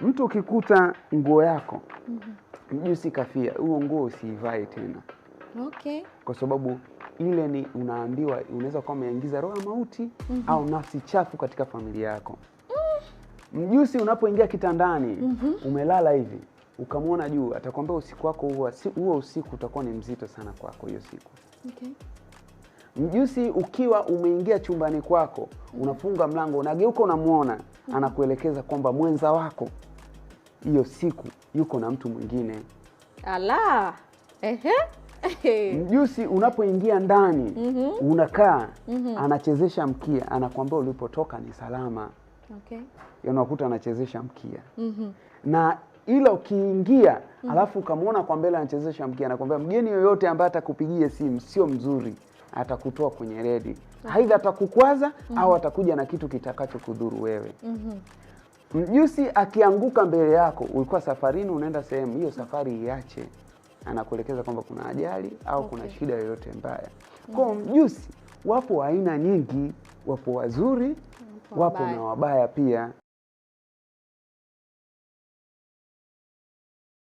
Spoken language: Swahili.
Mtu ukikuta nguo yako mjusi kafia, huo nguo usiivae tena. Okay. Kwa sababu ile ni unaambiwa unaweza kuwa umeingiza roho ya mauti au nafsi chafu katika familia yako. Mjusi unapoingia kitandani, umelala hivi, ukamwona juu, atakwambia usiku wako huo usiku utakuwa ni mzito sana kwako hiyo siku. Okay. Mjusi ukiwa umeingia chumbani kwako, unafunga mlango, unageuka unamuona, anakuelekeza kwamba mwenza wako hiyo siku yuko na mtu mwingine. Ala. Mjusi unapoingia ndani, unakaa, anachezesha mkia, anakuambia ulipotoka ni salama. Okay. Unakuta anachezesha mkia. Na ila ukiingia, alafu ukamwona kwa mbele anachezesha mkia, anakuambia mgeni yoyote ambaye atakupigia simu sio mzuri, atakutoa kwenye redi. Aidha atakukwaza au atakuja na kitu kitakacho kudhuru wewe. Mjusi akianguka mbele yako, ulikuwa safarini unaenda sehemu, hiyo safari iache. Anakuelekeza kwamba kuna ajali au kuna shida yoyote mbaya. Kwa mjusi wapo aina nyingi, wapo wazuri, wapo na wabaya pia.